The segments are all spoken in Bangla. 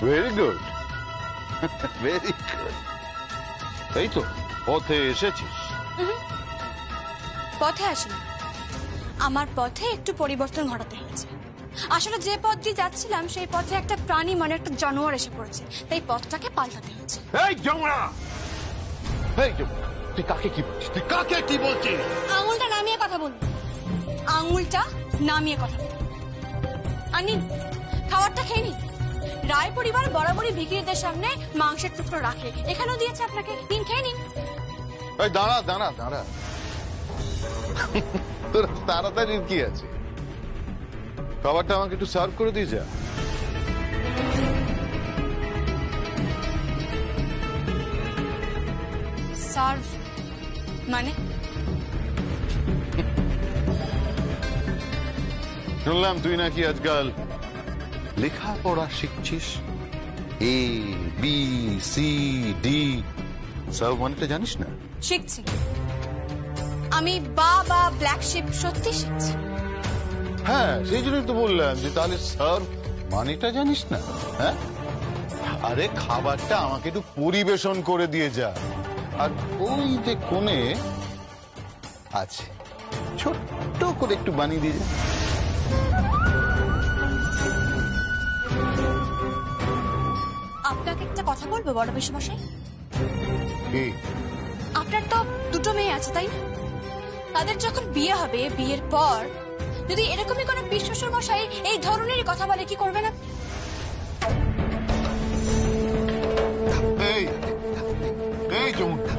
Very good, very good. এই তো পথে এসেছিস। পথে আসিনি, আমার পথে একটু পরিবর্তন ঘটাতে হয়েছে। আসলে যে পথ দিয়ে যাচ্ছিলাম সেই পথে একটা প্রাণী মানে একটা জানোয়ার এসে পড়েছে, তাই পথটাকে পাল্টাতে হয়েছে। এই যমুনা, এই যমুনা, তুই কাকে কি বলছিস? তুই কাকে কি বলছিস? আঙুলটা নামিয়ে কথা বলুন, আঙুলটা নামিয়ে কথা বলুন। আর নিন, খাবারটা খেয়ে নিন। রায় পরিবার বরাবরই ভিখিরিদের সামনে মাংসের টুকরো রাখে, এখানেও দিয়েছে আপনাকে, নিন খেয়ে নিন। এই দাঁড়া দাঁড়া দাঁড়া, তোর তাড়াতাড়ির কি আছে? খাবারটা আমাকে একটু সার্ভ করে দিয়ে যা। সার্ভ মানে? শুনলাম তুই নাকি আজকাল লেখাপড়া শিখছিস। এ বি সি ডি সব মানেটা জানিস না? শিখছি আমি, বা ব্ল্যাক শিপ সত্যি শিখছি। হ্যাঁ, সেই জন্যই তো বললাম যে তাহলে সার্ভ মানেটা জানিস না। হ্যাঁ, আরে খাবারটা আমাকে একটু পরিবেশন করে দিয়ে যা। আর ওই যে কোণে আছে, ছোট্ট করে একটু বানিয়ে দিয়ে যা। আপনাকে একটা কথা বলবো বড় বিশ্বমশাই। আপনার তো দুটো মেয়ে আছে তাই না? তাদের যখন বিয়ে হবে, বিয়ের পর যদি এরকমই কোনো পিসশ্বশুর মশাই এই ধরনেরই কথা বলে, কি করবেন আপনি? এই যমুনা,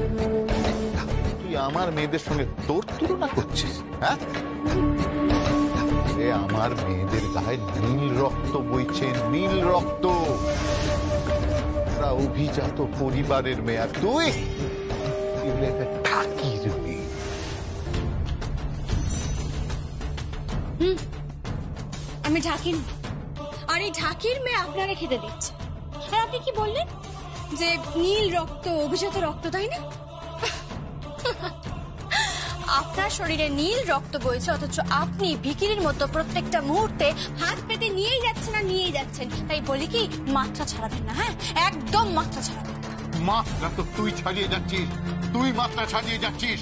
তুই আমার মেয়েদের সঙ্গে তোর তুলনা করছিস? হ্যাঁ, আমার মেয়েদের গায়ে নীল রক্ত বইছে, নীল রক্ত। অভিজাত পরিবারের মেয়ে, আর তুই ঠাকির মেয়ে। আমি ঢাকির, আর এই ঢাকির মেয়ে আপনাকে খেতে দিচ্ছে। আর আপনি কি বললেন যে নীল রক্ত, অভিজাত রক্ত, তাই না? আপনার শরীরে নীল রক্ত বইছে, অথচ আপনি ভিখিরির মতো প্রত্যেকটা মুহূর্তে হাত পেতে নিয়েই যাচ্ছেন আর নিয়েই যাচ্ছেন। তাই বলি কি, মাত্রা ছাড়াবেন না। হ্যাঁ, একদম মাত্রা ছাড়াবেন। মাত্রা তো তুই ছাড়িয়ে যাচ্ছিস, তুই মাত্রা ছাড়িয়ে যাচ্ছিস।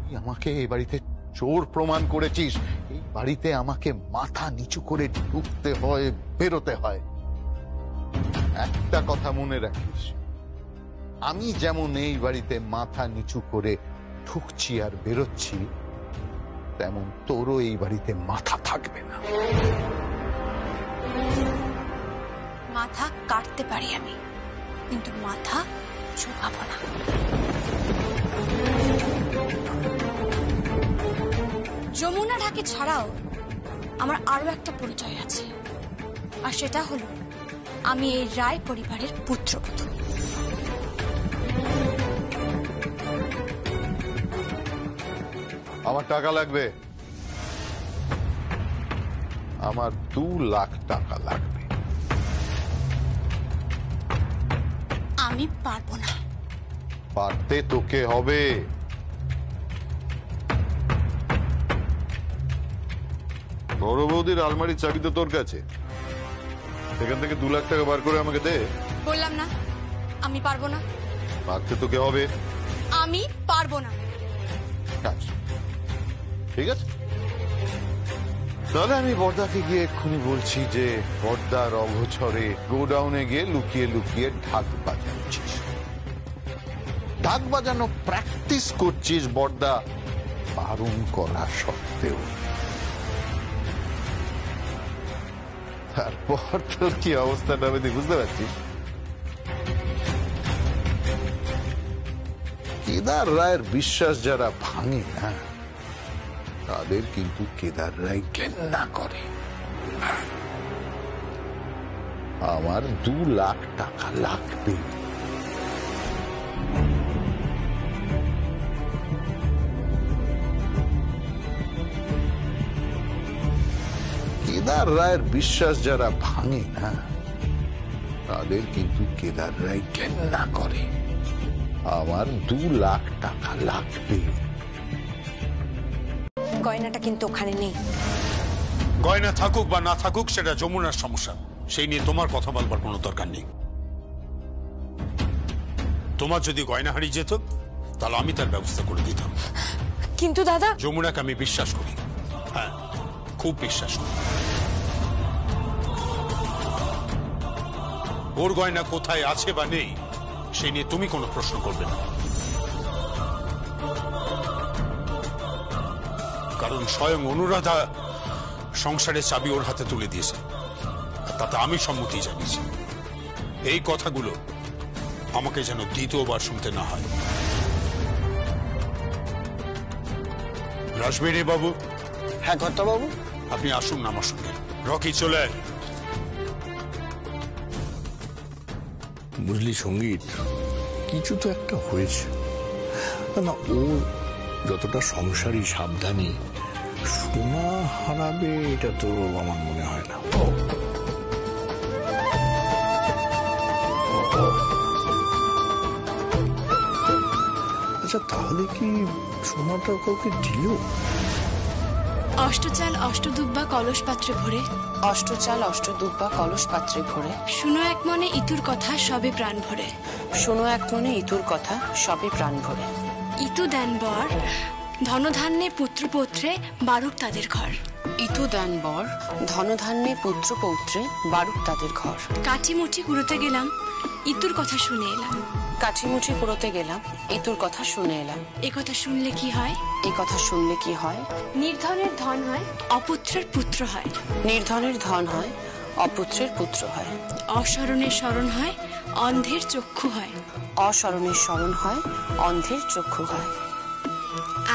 তুই আমাকে এই বাড়িতে চোর প্রমাণ করেছিস। এই বাড়িতে আমাকে মাথা নিচু করে ঢুকতে হয়, বেরোতে হয়। একটা কথা মনে রাখিস, আমি যেমন এই বাড়িতে মাথা নিচু করে ঢুকছি আর বেরোচ্ছি, তেমন তোরও এই বাড়িতে মাথা থাকবে না। মাথা কাটতে পারি আমি, কিন্তু মাথা ঝুঁকাবো না। যমুনা ঢাকি ছাড়াও আমার আরো একটা পরিচয় আছে, আর সেটা হলো আমি এই রায় পরিবারের পুত্রবধূ। আমার টাকা লাগবে, আমার 2 লাখ টাকা লাগবে। আমি পারবো না। পারতে তোকে হবে। বড় বৌদির আলমারির চাবি তো তোর কাছে, সেখান থেকে 2 লাখ টাকা বার করে আমাকে দে। বললাম না আমি পারবো না। পারতে তোকে হবে। আমি পারবো না। আচ্ছা ঠিক আছে, তাহলে আমি বর্দাকে গিয়ে এক্ষুনি বলছি যে বর্দার অগোচরে গোডাউনে গিয়ে লুকিয়ে লুকিয়ে ঢাক বাজাচ্ছিস, ঢাক বাজানো প্র্যাকটিস করছিস বর্দা বারণ করা সত্ত্বেও। তারপর তোর কি অবস্থাটা হবে তুই বুঝতে পারছিস? কেদার রায়ের বিশ্বাস যারা ভাঙে না, তাদের কিন্তু কেদার রায় ঘেন্না করে। আমার 2 লাখ টাকা লাগবে। কেদার রায়ের বিশ্বাস যারা ভাঙে না, তাদের কিন্তু কেদার রায় ঘেন্না করে। আমার 2 লাখ টাকা লাগবে। গয়নাটা কিন্তু ওখানে নেই। গয়না থাকুক বা না থাকুক সেটা যমুনার সমস্যা, সেই নিয়ে তোমার কথা বলবার কোনো দরকার নেই। তোমার যদি গয়না হারিয়ে যেত তাহলে আমি তার ব্যবস্থা করে দিতাম। কিন্তু দাদা, যমুনাকে আমি বিশ্বাস করি, হ্যাঁ খুব বিশ্বাস করি। ওর গয়না কোথায় আছে বা নেই সেই নিয়ে তুমি কোনো প্রশ্ন করবে না, কারণ স্বয়ং অনুরাধা সংসারের চাবি ওর হাতে তুলে দিয়েছে, তাতে আমি সম্মতি জানিয়েছি। এই কথাগুলো আমাকে যেন দ্বিতীয়বার শুনতে না হয়। রাসবিহারী বাবু। হ্যাঁ কর্তা বাবু। আপনি আসুন আমার সঙ্গে। রকি চলে। বুঝলি সঙ্গীত, কিছু তো একটা হয়েছে না। ও যতটা সংসারী সাবধানী, সোনা হারাবে এটা তো আমার মনে হয় না। আচ্ছা তাহলে কি সোনাটা কাউকে দিল? অষ্টচাল অষ্টদুব্বা কলস পাত্রে ভরে, অষ্টচাল অষ্টদুব্বা কলস পাত্রে ভরে, শুনো এক মনে ইতুর কথা সবে প্রাণ ভরে, শোনো এক মনে ইতুর কথা সবে প্রাণ ভরে। ইতু দেন বর ধনধান্যে পুত্র পৌত্রে বারুক তাদের ঘর, ইতু দেন বর ধনধান্যে পুত্র পৌত্রে বারুক তাদের ঘর। কাঠিমুঠি কুড়োতে গেলাম ইতুর কথা শুনে এলাম, কাঠিমুঠি কুড়োতে গেলাম ইতুর কথা শুনে এলাম। এ কথা শুনলে কি হয়? এ কথা শুনলে কি হয়? নির্ধনের ধন হয় অপুত্রের পুত্র হয়, নির্ধনের ধন হয় অপুত্রের পুত্র হয়, অস্মরণের স্মরণ হয় অন্ধের চক্ষু হয়, অস্মরণের স্মরণ হয় অন্ধের চক্ষু হয়,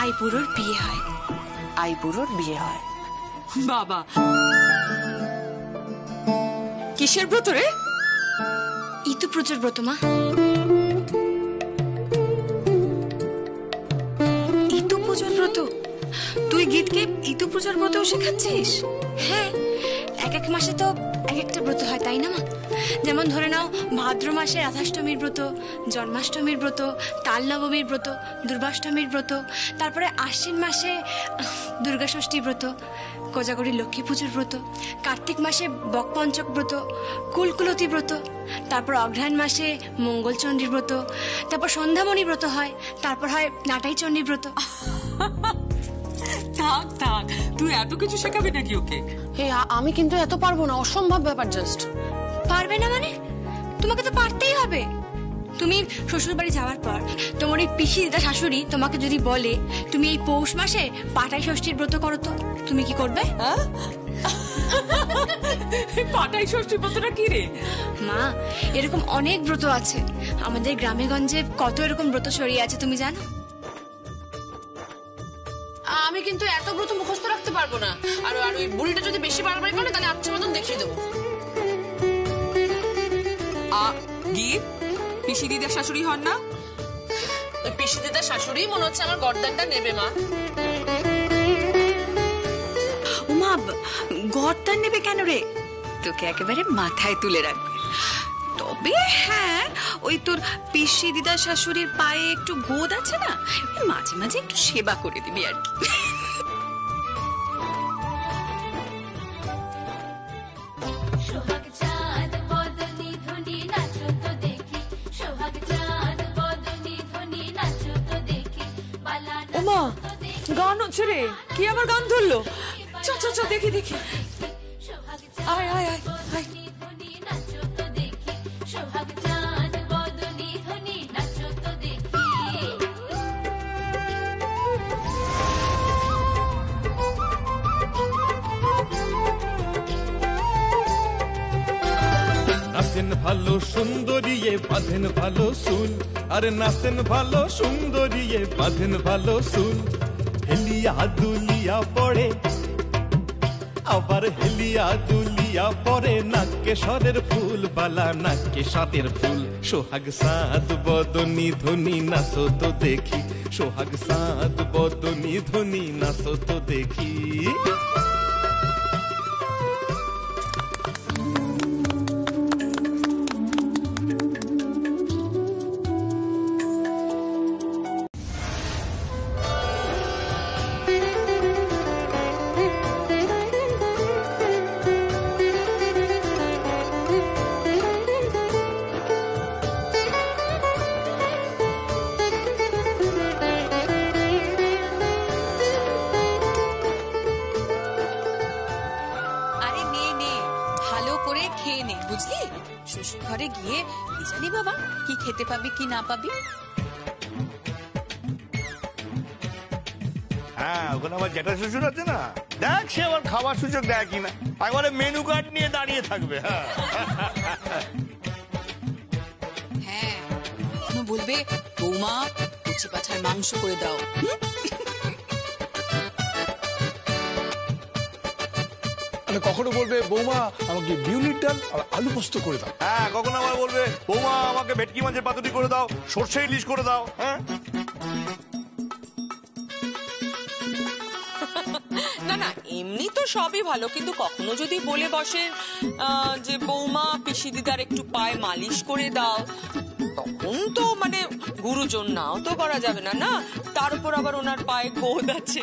আইবুড়োর বিয়ে হয়, আইবুড়োর বিয়ে হয়। বাবা কিসের ব্রত রে? ইতু প্রচুর ব্রত মা। ইতু পুজোর ব্রত? তুই গীতকে ইতু পুজোর ব্রতও শেখাচ্ছিস? হ্যাঁ, এক এক মাসে তো এক একটা ব্রত হয় তাই না মা? যেমন ধরে নাও ভাদ্র মাসে রাধাষ্টমীর ব্রত, জন্মাষ্টমীর ব্রত, তাল নবমীর ব্রত, দুর্গাষ্টমীর ব্রত, তারপরে আশ্বিন মাসে দুর্গা ষষ্ঠী ব্রত, কোজাগরী লক্ষ্মী পুজোর ব্রত, কার্তিক মাসে বকপঞ্চক ব্রত, কুলকুলতী ব্রত, তারপর অগ্রহায়ণ মাসে মঙ্গলচণ্ডী ব্রত, তারপর সন্ধ্যামণি ব্রত হয়, তারপর হয় নাটাই চণ্ডী ব্রত। থাক থাক, তুই এত কিছু শেখাবি নাকি ওকে? হে আমি কিন্তু এত পারবো না, অসম্ভব ব্যাপার। জাস্ট পারবে না মানে? তোমাকে তো পারতেই হবে। তুমি শ্বশুর বাড়ি যাওয়ার পর তোমার ওই পিসি দিদা শাশুড়ি তোমাকে যদি বলে তুমি এই পৌষ মাসে পাটাই ষষ্ঠীর ব্রত করো, তো তুমি কি করবে? পাটাই ষষ্ঠীর ব্রতটা কি রে? মা, এরকম অনেক ব্রত আছে আমাদের গ্রামে গঞ্জে, কত এরকম ব্রত ছড়িয়ে আছে তুমি জানো? আমি কিন্তু এত ব্রত মুখস্থ রাখতে পারবো না। আর ওই বুড়িটা যদি বেশি বাড়াবাড়ি করে তাহলে আচ্ছা মতন দেখিয়ে দেবো। গীত পিসি দিদার শাশুড়ি হন না? ওই পিসি দিদার শাশুড়ি মনে হচ্ছে আমার গর্দানটা নেবে মা। উমা, গর্দান নেবে কেন রে? তোকে একেবারে মাথায় তুলে রাখবে। তবে হ্যাঁ, ওই তোর পিসি দিদার শাশুড়ির পায়ে একটু গোদ আছে না, মাঝে মাঝে একটু সেবা করে দিবি আর কি। ওমা, গান হচ্ছে রে। কি আবার গান ধরলো? চ চ চ দেখি দেখি। আয় আয় আয় আয়। নাচেন ভালো সুন্দরীয়ে বাঁধেন ভালো চুল, আরে নাচেন ভালো সুন্দরীয়ে বাঁধেন ভালো চুল। হেলিয়া দুলিয়া পড়ে আবার হেলিয়া দুলিয়া পড়ে, নাকেশ্বরের ফুল বালা নাকেশ্বরের ফুল। সোহাগ সাদ বদনি ধনি নাচো তো দেখি, সোহাগ সাদ বদনি ধনি নাচো তো দেখি। গিয়ে কি জানি বাবা কি খেতে পাবি কি না পাবি। হ্যাঁ, ওখানে আমার জ্যাঠা শ্বশুর আছে না, দেখ সে আবার খাবার সুযোগ দেয় কিনা, একবারে মেনু কার্ড নিয়ে দাঁড়িয়ে থাকবে। হ্যাঁ হ্যাঁ, কখনো বলবে বৌমা কচি পাঁঠার মাংস করে দাও। কখনো বলবে বৌমা আমাকে বিউলির ডাল আর আলু পোস্ত করে দাও। হ্যাঁ, কখনো আবার বলবে বৌমা আমাকে ভেটকি মাছের পাতুরি করে দাও, সর্ষে ইলিশ করে দাও। হ্যাঁ, না না, এমনি তো সবই ভালো, কিন্তু কখনো যদি বলে বসে যে বৌমা পিসি দিদার একটু পায়ে মালিশ করে দাও, তখন তো মানে গুরুজন নাও তো করা যাবে না না, তার উপর আবার ওনার পায়ে গোদ আছে।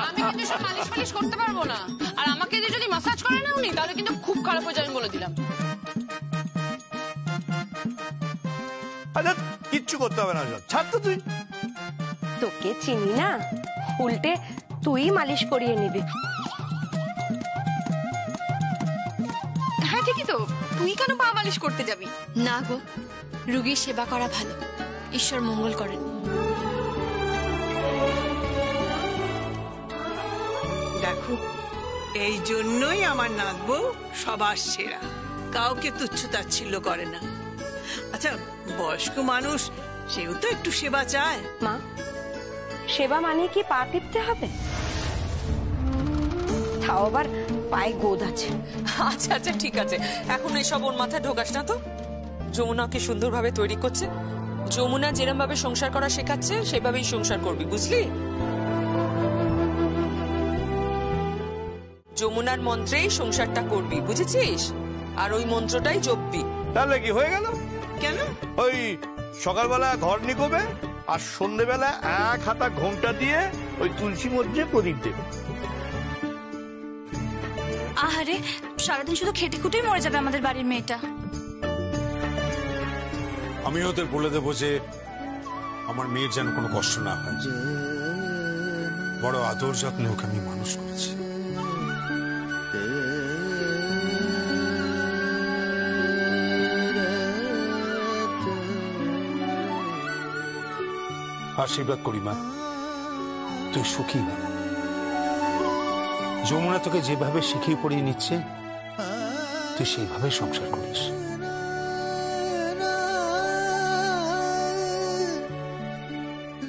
আমি কিন্তু সব মালিশ মালিশ করতে পারবো না, আর আমাকে দিয়ে যদি মাসাজ করে না উনি, তাহলে কিন্তু খুব খারাপ হয়ে যাবে বলে দিলাম। আচ্ছা কিচ্ছু করতে হবে না, ছাড় তো তুই। তোকে চিনি না, উল্টে তুই মালিশ করিয়ে নিবি। হ্যাঁ ঠিকই তো, তুই কেন পা মালিশ করতে যাবি? না গো, রুগীর সেবা করা ভালো, ঈশ্বর মঙ্গল করেন। দেখো, এই জন্যই আমার নাতবো সবার সেরা, কাউকে তুচ্ছ তাচ্ছিল্য করে না। আচ্ছা বয়স্ক মানুষ, সেও তো একটু সেবা চায়। মা, সেবা মানে কি পা টিপতে হবে? তাও আবার পায়ে গোদ আছে। আচ্ছা আচ্ছা ঠিক আছে, এখন এসব ওর মাথায় ঢোকাস না তো। যমুনাকে সুন্দরভাবে তৈরি করছে, যমুনা যেরকম ভাবে সংসার করা শেখাচ্ছে সেভাবেই সংসার করবি, বুঝলি? যমুনার মন্ত্রেই সংসারটা করবি, বুঝেছিস? আর ওই মন্ত্রটাই জপবি। তাহলে কি হয়ে গেল? কেন? ওই সকালবেলা ঘর নিকোবে আর সন্ধ্যেবেলা এক হাতা ঘোমটা দিয়ে ওই তুলসী মধ্যে প্রদীপ দেবে। আহারে, সারাদিন শুধু খেটে খুটেই মরে যাবে আমাদের বাড়ির মেয়েটা। আমি ওদের বলে দেবো যে আমার মেয়ের যেন কোনো কষ্ট না হয়, বড় আদর যত্নে ওকে আমি মানুষ করেছি। আশীর্বাদ করি মা, তুই সুখী না। যমুনা তোকে যেভাবে শিখিয়ে পড়িয়ে নিচ্ছে তুই সেইভাবে সংসার করিস।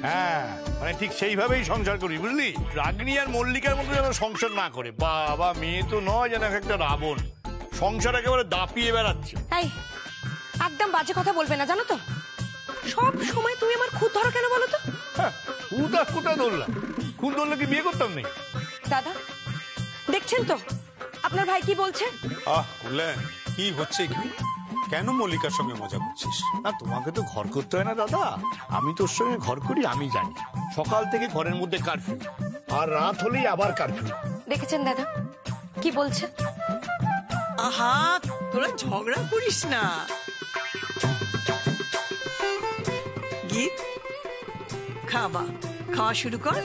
হ্যাঁ, মানে ঠিক সেইভাবেই সংসার করি, বুঝলি? রাগনি আর মল্লিকার মতো যেন সংসার না করে। বাবা, মেয়ে তো নয়, যেন একটা রাবণ, সংসার একেবারে দাপিয়ে বেড়াচ্ছে। এই, একদম বাজে কথা বলবে না, জানো তো? সব সময় তুমি আমার খুদ ধরো কেন বলো তো? হ্যাঁ, কোথায় ধরলাম? খুন ধরলে কি বিয়ে করতাম নেই? দাদা দেখছেন তো আপনার ভাই কি বলছে? বললেন কি হচ্ছে কি? কেন মল্লিকার সঙ্গে মজা করছিস? না, তোমাকে তো ঘর করতে হয় না দাদা, আমি তোর সঙ্গে ঘর করি, আমি জানি। সকাল থেকে ঘরের মধ্যে কারফিউ, আর রাত হলেই আবার কারফিউ। দেখেছেন দাদা কি বলছে? আহা, তোরা ঝগড়া করিস না। গীত, খাওয়া শুরু কর।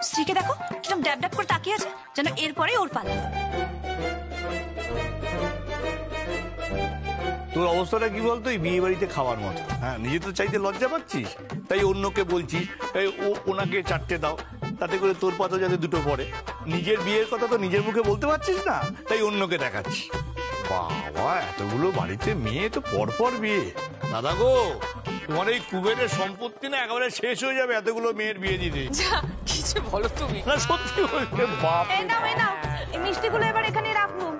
স্ত্রীকে দেখো কিরকম ড্যাব ড্যাব করে তাকিয়ে আছে, যেন এরপরে ওর পালা। তোর অবস্থাটা কি বলতো? বিয়ে বাড়িতে খাওয়ার মতো। হ্যাঁ, নিজে তো চাইতে লজ্জা পাচ্ছিস, তাই অন্যকে বলছিস ওনাকে চারটে দাও, তাতে করে তোর পাতা যাতে দুটো পড়ে। নিজের বিয়ের কথা তো নিজের মুখে বলতে পারছিস না, তাই অন্যকে দেখাচ্ছি। বাবা, এতগুলো বাড়িতে মেয়ে তো পরপর বিয়ে। দাদা গো, তোমার এই কুবেরের সম্পত্তি না একেবারে শেষ হয়ে যাবে এতগুলো মেয়ের বিয়ে দিতে। কিছু বলো তুমি। না সত্যি বলছে, বাপ। এই নাও এই মিষ্টিগুলো এবার এখানে রাখুন।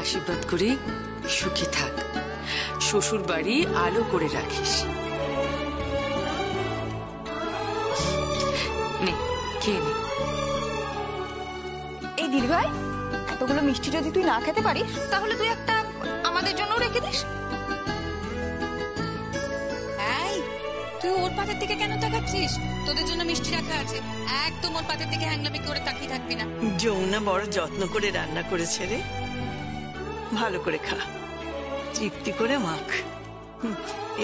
আশীর্বাদ করি সুখী থাক, শ্বশুর বাড়ি আলো করে রাখিস। নে খেয়ে নে। এই দিদি ভাই, এতগুলো মিষ্টি যদি তুই না খেতে পারিস, তাহলে তুই একটা আমাদের জন্য রেখে দিস। এই, তুই ওর পাতের দিকে কেন তাকাচ্ছিস? তোদের জন্য মিষ্টি রাখা আছে, একদম ওর পাতের দিকে হ্যাংলামি করে তাকিয়ে থাকবি না। যমুনা বড় যত্ন করে রান্না করেছে রে, ভালো করে খা, তৃপ্তি করে মাখ।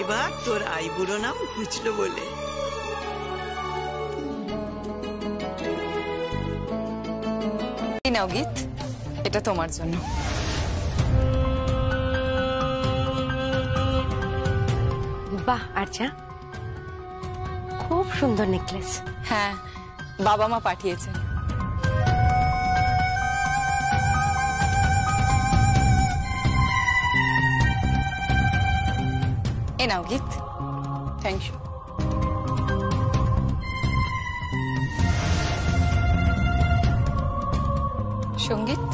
এবার তোর আইবুড়ো নাম ঘুচলো বলে। এই নাও গীত, এটা তোমার জন্য। বাহ আচ্ছা, খুব সুন্দর নেকলেস। হ্যাঁ, বাবা মা পাঠিয়েছেন। এ নাও গীত। Thank you. সঙ্গীত,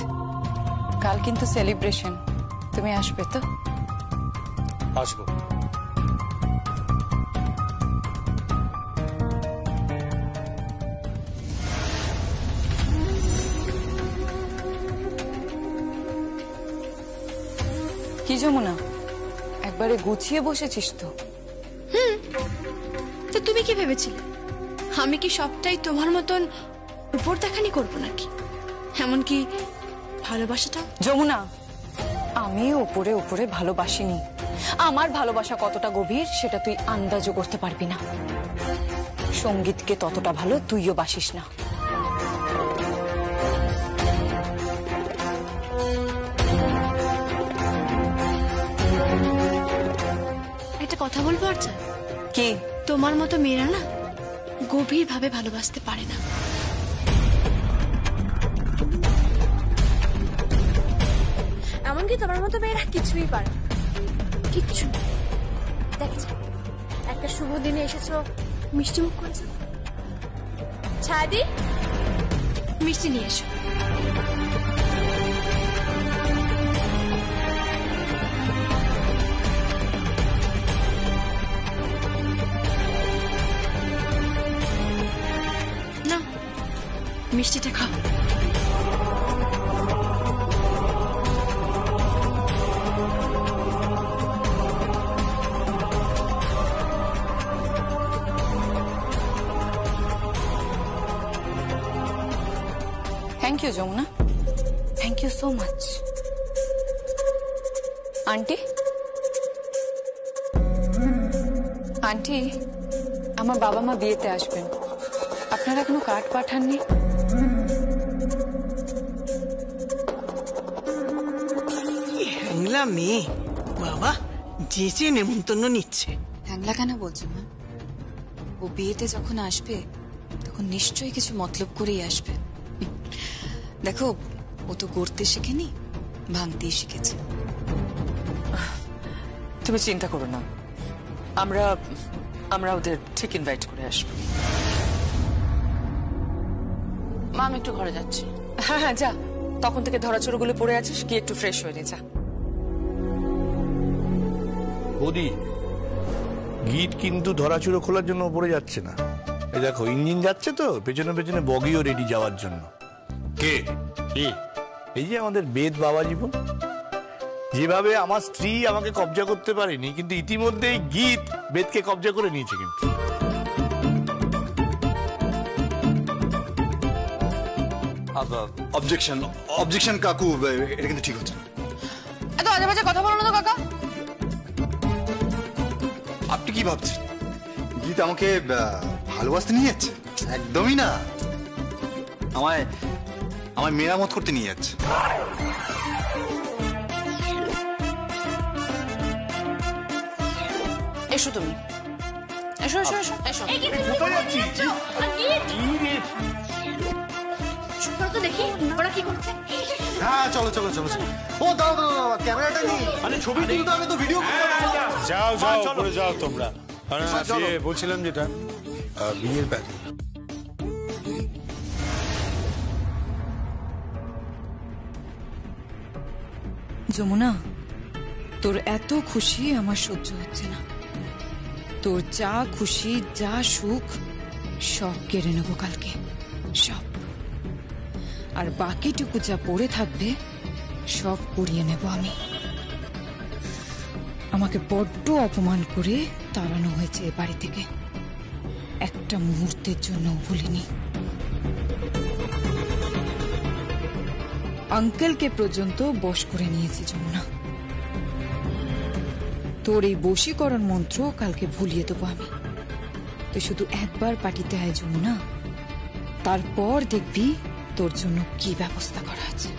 কাল কিন্তু সেলিব্রেশন, তুমি আসবে তো? আসবো। কি যমুনা, একবারে গুছিয়ে বসেছিস তো? তো তুমি কি ভেবেছিলে আমি কি সবটাই তোমার মতন উপর দেখানি করবো নাকি? এমনকি ভালোবাসাটা? যমুনা, আমি উপরে উপরে ভালোবাসিনি। আমার ভালোবাসা কতটা গভীর সেটা তুই আন্দাজও করতে পারবি না। সঙ্গীতকে ততটা ভালো তুইও বাসিস না। একটা কথা বলবো আর্চা? কি? তোমার মতো মেয়েরা না গভীর ভাবে ভালোবাসতে পারে না। এমনকি তোমার মতো মেয়েরা কিছুই পারে না, কিচ্ছু। দেখেছ, একটা শুভ দিনে এসেছো, মিষ্টি মুখ করেছো। ছাদি, মিষ্টি নিয়ে এসো। না, মিষ্টিটা খাও। Thank you Jamuna, thank you so much. Aunty, aunty, আমার বাবা মা বিয়েতে আসবেন, আপনারা এখনো কার্ড পাঠাননি? হ্যাংলা মেয়ে, বাবা যেচে নেমন্তন্ন নিচ্ছে। হ্যাংলা কেন বলছো মা? ও বিয়েতে যখন আসবে তখন নিশ্চয়ই কিছু মতলব করেই আসবে। দেখো, ও তো গড়তে শেখেনি, ভাঙতেই শিখেছে। তুমি চিন্তা করো না, আমরা ওদের ঠিক ইনভাইট করে আসবো। মা, আমি একটু ঘরে যাচ্ছি। হ্যাঁ হ্যাঁ, যা। তখন থেকে ধরাচড়গুলো পড়ে আছিস, গিয়ে একটু ফ্রেশ হয়ে নে, যা। বৌদি, গীত কিন্তু ধরাচুরো খোলার জন্য উপরে যাচ্ছে না। এই দেখো, ইঞ্জিন যাচ্ছে তো, পেছনে পেছনে বগিও রেডি যাওয়ার জন্য। কে? এই যে আমাদের বেদ বাবা জীবন। যেভাবে আমার স্ত্রী আমাকে কবজা করতে পারেনি, কিন্তু ইতিমধ্যেই গীত বেদকে কবজা করে নিয়েছে। কিন্তু অবজেকশন, অবজেকশন কাকু, এটা কিন্তু ঠিক হচ্ছে না। এত আজে বাজে কথা বলো না তো কাকা। আপনি কি ভাবছেন গীত আমাকে ভালোবাসতে নিয়ে যাচ্ছে? একদমই না, আমায় মেরামত করতে নিয়ে যাচ্ছে। এসো তুমি, এসো এসো এসো এসো। তো দেখি ওরা কি করছে। হ্যাঁ, চলো চলো চলো। ও দাও দাও, ক্যামেরাটা নিয়ে ছবি তুলতে হবে তো, ভিডিও করতে হবে। যাও যাও, উপরে যাও তোমরা। বলছিলাম যেটা বিয়ের ব্যাপারে, যমুনা, তোর এত খুশি আমার সহ্য হচ্ছে না। তোর যা খুশি, যা সুখ, সব কেড়ে নেবো কালকে, সব। আর বাকিটুকু যা পড়ে থাকবে সব কুড়িয়ে নেব আমি। আমাকে বড্ড অপমান করে তাড়ানো হয়েছে এ বাড়ি থেকে, একটা মুহূর্তের জন্য ভুলিনি। আঙ্কেলকে পর্যন্ত বশ করে নিয়েছে যমুনা। তোর এই বশীকরণ মন্ত্র কালকে ভুলিয়ে দেবো আমি। তুই শুধু একবার পার্টিতে আয় যমুনা, তারপর দেখবি তোর জন্য কি ব্যবস্থা করা আছে।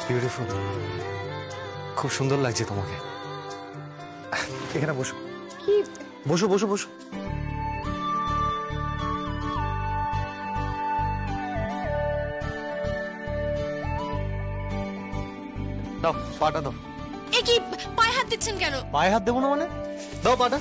বিউটিফুল, খুব সুন্দর লাগছে তোমাকে। এখানে বসো। কি? বসো বসো বসো। দাও পাটা দাও। এ কি পায়ে হাত দিচ্ছেন কেন? পায়ে হাত দেবো না মানে? দাও পাটা।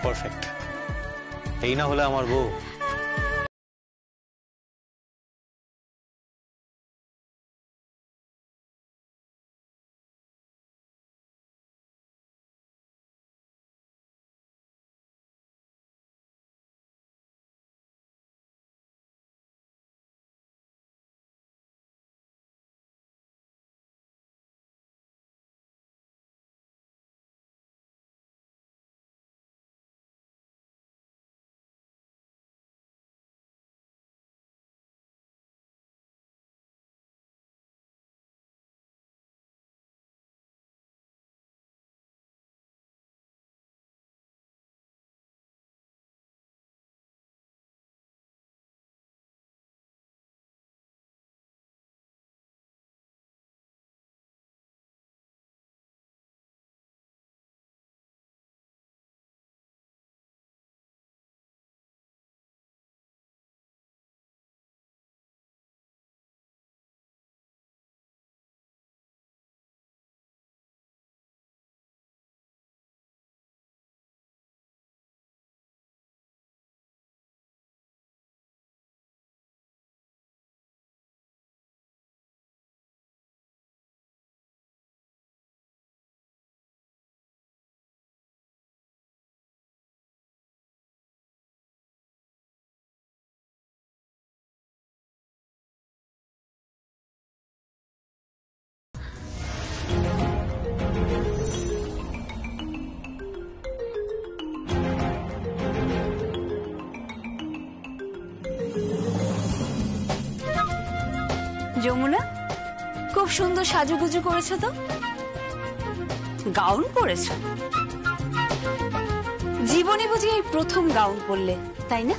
পারফেক্ট। এই না হলে আমার বউ। যমুনা, খুব সুন্দর সাজুগুজু করেছো তো। গাউন পরেছো? জীবনে বুঝি এই প্রথম গাউন পরলে, তাই না?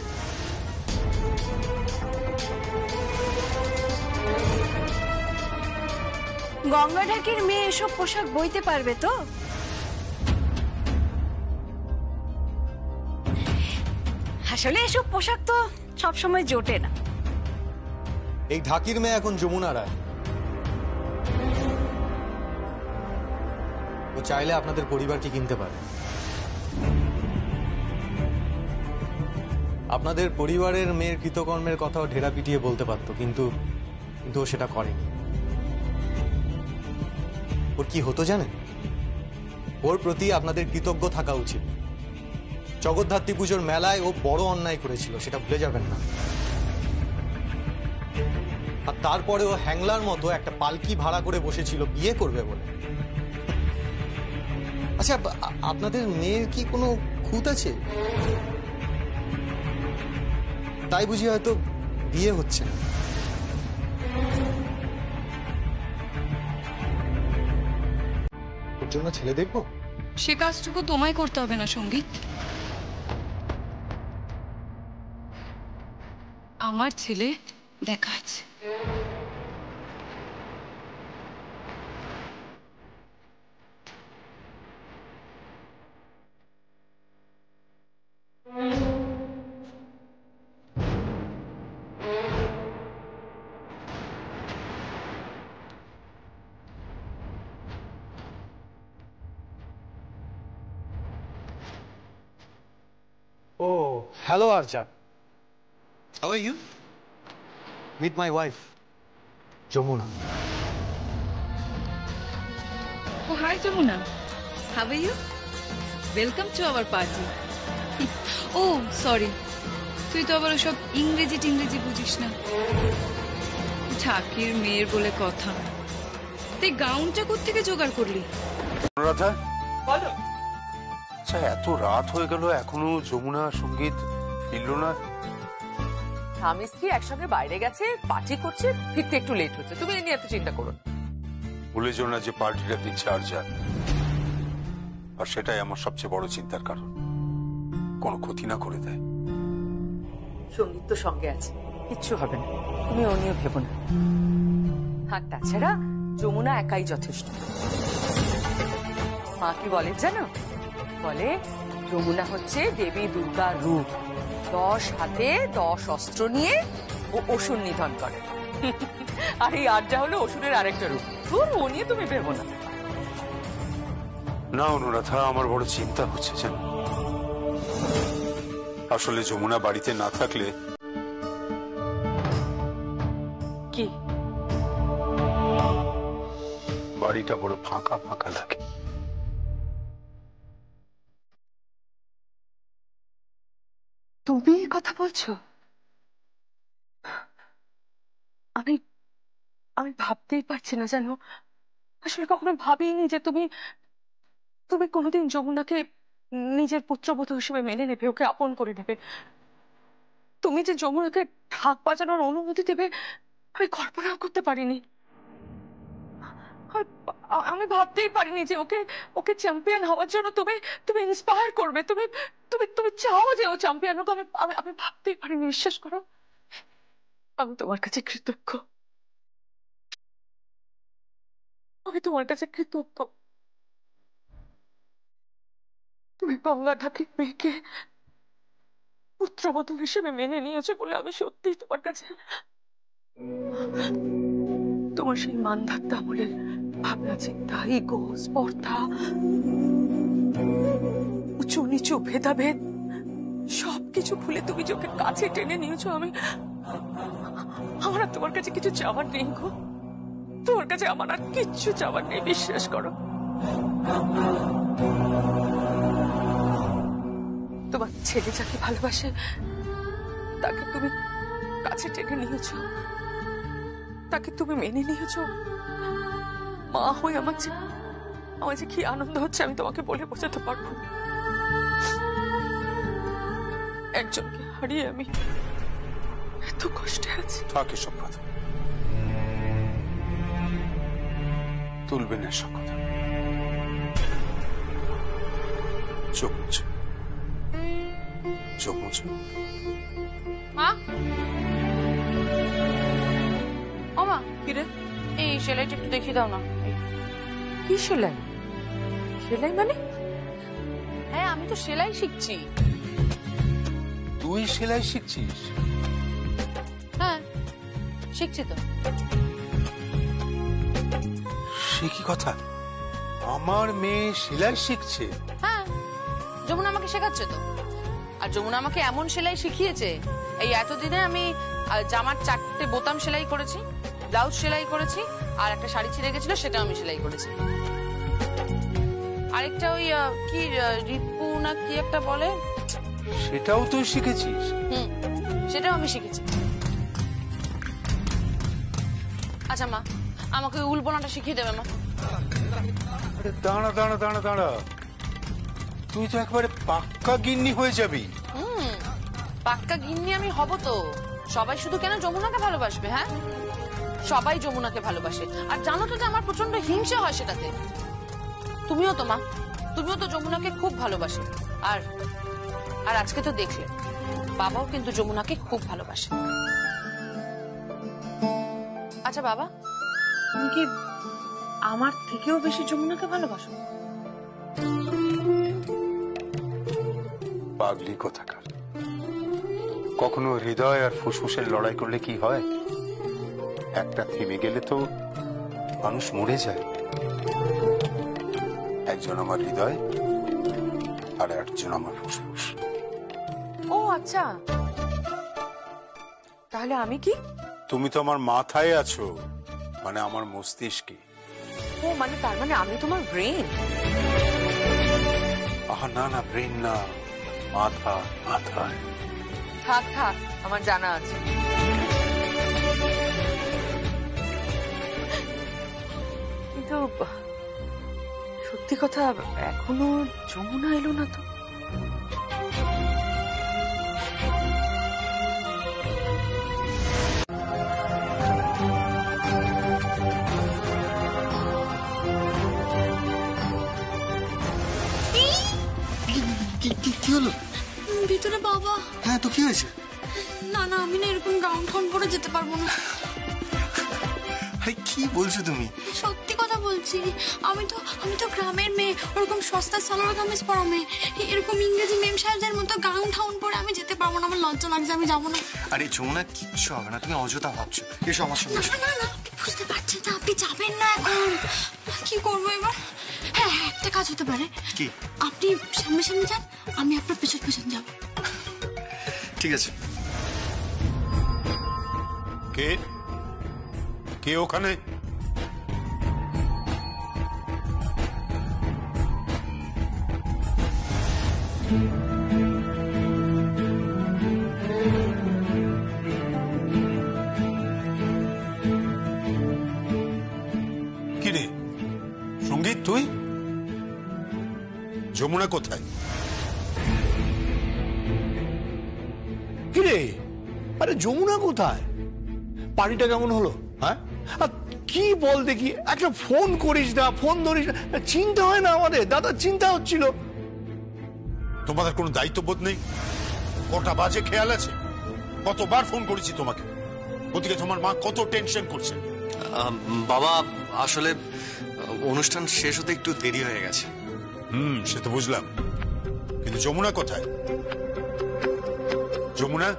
গঙ্গা ঢাকের মেয়ে এসব পোশাক বইতে পারবে তো? আসলে এসব পোশাক তো সবসময় জোটে না। এই ঢাকির মেয়ে এখন যমুনা রায়। ও চাইলে আপনাদের পরিবারকে কিনতে পারে। আপনাদের পরিবারের মেয়ের কৃতকর্মের কথাও ঢেরা পিটিয়ে বলতে পারতো, কিন্তু ও সেটা করেনি। ওর কি হতো জানেন? ওর প্রতি আপনাদের কৃতজ্ঞ থাকা উচিত। জগদ্ধাত্রী পুজোর মেলায় ও বড় অন্যায় করেছিল, সেটা ভুলে যাবেন না। আর তারপরে ও হ্যাংলার মতো একটা পালকি ভাড়া করে বসেছিল বিয়ে করবে বলে। আচ্ছা, আপনাদের মেয়ের কি কোনো খুঁত আছে? তাই বুঝি হয়তো বিয়ে হচ্ছে না। ওর জন্য ছেলে দেখবো? সে কাজটুকু তোমায় করতে হবে না সঙ্গীত। আমার ছেলে দেখা আছে। Hello, Archa. How are you? Meet my wife, Jamuna. Oh, hi, Jamuna. How are you? Welcome to our party. Oh, sorry. তুই তো আবার ওসব ইংরেজি টিংরেজি বুঝিস না। ঠাকির মেয়ের বলে কথা। তুই গাউনটা কোত্থেকে জোগাড় করলি? অনুরাধা, বলো। আচ্ছা, এত রাত হয়ে গেল এখনো যমুনা সঙ্গীত ফিরলো না। স্বামী স্ত্রী একসঙ্গে বাইরে গেছে, পার্টি করছে, ফিরতে একটু লেট হচ্ছে। তুমি এ নিয়ে এত চিন্তা করো না। ভুলে যেও না যে পার্টিটা দিচ্ছে আরজা, আর সেটাই আমার সবচেয়ে বড় চিন্তার কারণ। কোনো ক্ষতি না করে দেয়। সঙ্গীত তো সঙ্গে আছে, কিচ্ছু হবে না, তুমি ও নিয়ে ভেবো না। আর তাছাড়া যমুনা একাই যথেষ্ট। মা কি বলে জানো? বলে যমুনা হচ্ছে দেবী দুর্গার রূপ, 10 হাতে 10 অস্ত্র নিয়ে ও অসুর নিধন করে। আর এই আরজা হলো অসুরের আরেকটা রূপ। ও নিয়ে তুমি ভেবো না। না অনুরাধা, আমার বড় চিন্তা হচ্ছে জানো। আসলে যমুনা বাড়িতে না থাকলে কি বাড়িটা বড় ফাঁকা ফাঁকা লাগে। তুমি কথা বলছো? আমি আমি ভাবতেই পারছি না জানো। আসলে কখনো ভাবিনি যে তুমি তুমি কোনোদিন যমুনাকে নিজের পুত্রবধূ হিসেবে মেনে নেবে, ওকে আপন করে নেবে। তুমি যে যমুনাকে ঢাক বাজানোর অনুমতি দেবে আমি কল্পনাও করতে পারিনি। আমি ভাবতেই পারিনি যে ওকে ওকে চ্যাম্পিয়ন হওয়ার জন্য তুমি তুমি ইন্সপায়ার করবে, তুমি তুমি তুমি চাও যে ও চ্যাম্পিয়ন হোক। আমি আমি আমি ভাবতেই পারিনি, বিশ্বাস করো। আমি তোমার কাছে কৃতজ্ঞ, আমি তোমার কাছে কৃতজ্ঞ। তুমি গঙ্গা ঠাকুর মেয়েকে পুত্রবধূ হিসেবে মেনে নিয়েছো বলে আমি সত্যি তোমার কাছে তোমার সেই মানধাত্তা বলে ভাবনা চিন্তা, ইগো, স্পর্ধা, উঁচু নিচু ভেদাভেদ সবকিছু ভুলে তুমি যে ওকে কাছে টেনে নিয়েছো। আমার আর তোমার কাছে কিছু চাওয়ার নেই গো। তোমার কাছে আমার আর কিচ্ছু চাওয়ার নেই, বিশ্বাস করো। তোমার ছেলে যাকে ভালোবাসে তাকে তুমি কাছে টেনে নিয়েছো, তাকে তুমি মেনে নিয়েছো। মা হয়ে আমার যে কি আনন্দ হচ্ছে আমি তোমাকে বলে বোঝাতে পারবো না। একজনকে হারিয়ে আমি এত কষ্টে আছি। থাকে সব কথা, তুলবে না সব কথা। চোখ মুছো, চোখ মুছো। মা, ও মা, কিরে এই সেলাইটা একটু দেখিয়ে দাও না। কি সেলাই? সেলাই মানে? হ্যাঁ, আমি তো সেলাই শিখছি। তুই সেলাই শিখছিস? হ্যাঁ, শিখছি তো। সে কি কথা, আমার মেয়ে সেলাই শিখছে? হ্যাঁ, যমুনা আমাকে শেখাচ্ছে তো। আর যমুনা আমাকে এমন সেলাই শিখিয়েছে, এই এতদিনে আমি জামার 4টে বোতাম সেলাই করেছি, ব্লাউজ সেলাই করেছি, আর একটা শাড়ি ছিঁড়ে গেছিল সেটা আমি সেলাই করেছি। আরেকটা ওই কি রিপু না কি একটা বলে, সেটাও তুই শিখেছিস? সেটাও আমি শিখেছি। আচ্ছা মা, আমাকে উল বোনাটা শিখিয়ে দেবে মা? আরে দাঁড়া দাঁড়া দাঁড়া দাঁড়া, তুই তো একবারে পাক্কা গিন্নি হয়ে যাবি। পাক্কা গিন্নি আমি হব তো। সবাই শুধু কেন যমুনাকে ভালোবাসবে? হ্যাঁ, সবাই যমুনাকে ভালোবাসে। আর জানো তো যে আমার প্রচন্ড হিংসা হয় সেটাতে। তুমিও তো মা, তুমিও তো যমুনাকে খুব ভালোবাসে। আর আর আজকে তো দেখলে বাবাও কিন্তু যমুনাকে খুব ভালোবাসে। আচ্ছা বাবা, তুমি কি আমার থেকেও বেশি যমুনাকে ভালোবাসো? পাগলি কোথাকার। কখনো হৃদয় আর ফুসফুসের লড়াই করলে কি হয়, একটা থেমে গেলে তো মানুষ মরে যায়। একজন আমার হৃদয় আর একজন আমার ফুসফুস। ও আচ্ছা, তাহলে আমি কি? তুমি তো আমার মাথায় আছো, মানে আমার মস্তিষ্কে। ও মানে তার মানে আমি তোমার ব্রেন? আহা না না, ব্রেন না, মাথা, মাথায়। থাক থাক, আমার জানা আছে। কিন্তু সত্যি কথা, এখনো যমুনা এলো না তো। কি হলো? ভিতরে বাবা। হ্যাঁ, তো কি হয়েছে? না না, আমি না এরকম গাউন ঠাউন পরে যেতে পারবো না। আরে কি বলছো তুমি? সত্যি কথা বলছি, আমি তো গ্রামের মেয়ে, ওরকম সস্তা সালোয়ার কামিজ পরা মেয়ে। এরকম ইংরেজি মেম সাহেবদের মতো গাউন ঠাউন পরে আমি যেতে পারবো না, আমার লজ্জা লাগছে, আমি যাবো না। আরে যমুনা, কিচ্ছু হবে না, তুমি অযথা ভাবছো। এসো আমার সঙ্গে। না না, বুঝতে পারছি না, আপনি যাবেন না এখন। কি করবো এবার? হ্যাঁ, একটা কাজ হতে পারে। কি? আপনি সামনে সামনে যান, আমি আপনার পেছন পেছন যাব। ঠিক আছে। কে কে ওখানে? কিরে সঙ্গীত, তুই? যমুনা কোথায়? কিরে, আরে যমুনা কোথায়? পার্টিটা কেমন হলো? হ্যাঁ, আর কি বল দেখি, একটা ফোন করিস না, ফোন ধরিস না, চিন্তা হয় না আমাদের? দাদার চিন্তা হচ্ছিল। তোমাদের কোনো দায়িত্ববোধ নেই? কটা বাজে খেয়াল আছে? কতবার ফোন করেছি তোমাকে, ওদিকে তোমার মা কত টেনশন করছে। বাবা, আসলে অনুষ্ঠান শেষ হতে একটু দেরি হয়ে গেছে। সে তো বুঝলাম, কিন্তু যমুনা কোথায়? যমুনা?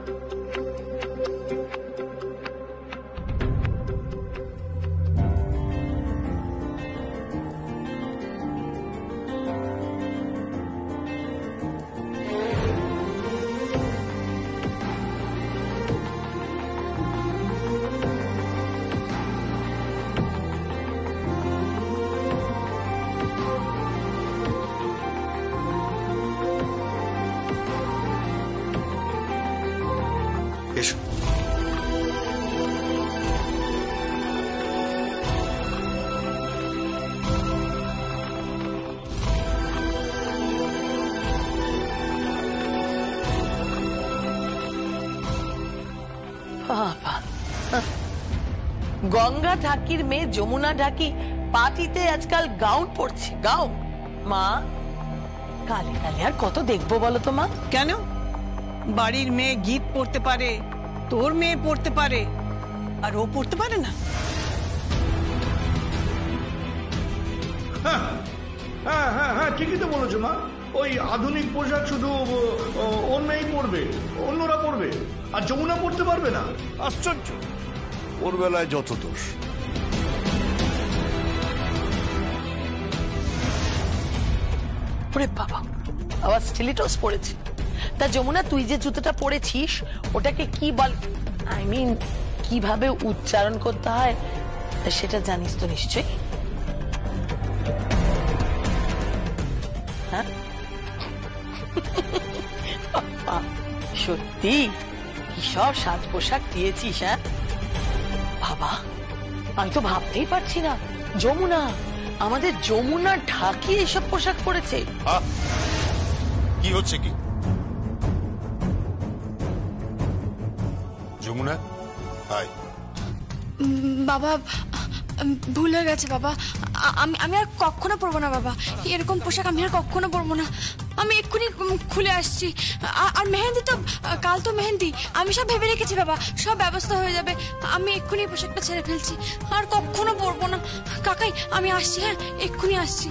এসো। গঙ্গা ঢাকির মেয়ে যমুনা ঢাকি পার্টিতে আজকাল গাউন পরছে। গাউন? মা, কালে কালে আর কত দেখবো বলো তো মা? কেন? বাড়ির মেয়ে গীত পড়তে পারে, তোর মেয়ে পড়তে পারে, আর ও পড়তে পারে না? হ্যাঁ হ্যাঁ হ্যাঁ, ঠিকই তো বলেছো মা। ওই আধুনিক পোশাক শুধু ওর মেয়েই পরবে, অন্যরা পরবে, আর যমুনা পড়তে পারবে না? আশ্চর্য, ওর বেলায় যত দোষ। ওরে বাবা, আবার স্টিলিটোস পড়েছি। তা যমুনা, তুই যে জুতোটা পরেছিস ওটাকে কি বল, আই মিন কিভাবে উচ্চারণ করতে হয় সেটা জানিস তো নিশ্চয়ই? হ্যাঁ, সত্যি কি সব সাজ পোশাক দিয়েছিস? হ্যাঁ বাবা, আমি তো ভাবতেই পারছি না যমুনা, আমাদের যমুনা ঢাকি এইসব পোশাক পরেছে। কি হচ্ছে কি? যমুনা, হাই। বাবা, ভুল হয়ে গেছে বাবা, আমি আর কখনো পরবো না বাবা, এরকম পোশাক আমি আর কখনো পরবো না। আমি এক্ষুনি খুলে আসছি। আর মেহেন্দি তো কাল তো মেহেন্দি, আমি সব ভেবে রেখেছি বাবা, সব ব্যবস্থা হয়ে যাবে। আমি এক্ষুনি পোশাকটা ছেড়ে ফেলছি, আর কখনো পরবো না। কাকাই, আমি আসছি, হ্যাঁ এক্ষুনি আসছি।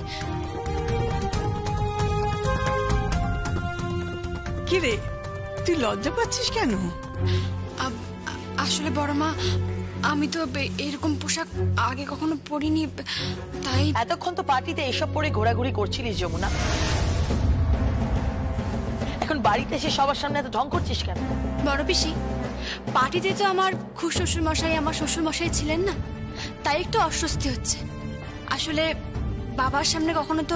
কি রে, তুই লজ্জা পাচ্ছিস কেন? আসলে বড় মা, আমি তো এরকম পোশাক আগে কখনো পরিনি, তাই। এতক্ষণ তো পার্টিতে এসব পরে ঘোরাঘুরি করছিলিস যমুনা, এখন এখন বাড়িতে এসে সবার সামনে এত ঢং করছিস কেন? বড় পিসি, পার্টিতে তো আমার খুশ শ্বশুর মশাই আমার শ্বশুর মশাই ছিলেন না, তাই একটু অস্বস্তি হচ্ছে। আসলে বাবার সামনে কখনো তো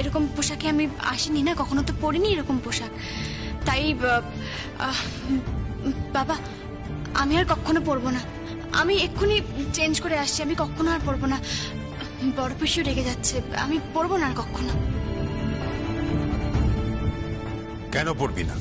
এরকম পোশাকে আমি আসিনি না, কখনো তো পরিনি এরকম পোশাক, তাই বাবা আমি আর কখনো পরবো না, আমি এক্ষুনি চেঞ্জ করে আসছি, আমি কখনো আর পরবো না। বড় পিসিও রেগে যাচ্ছে, আমি পরবো না আর কখনো। কেন পড়বি না?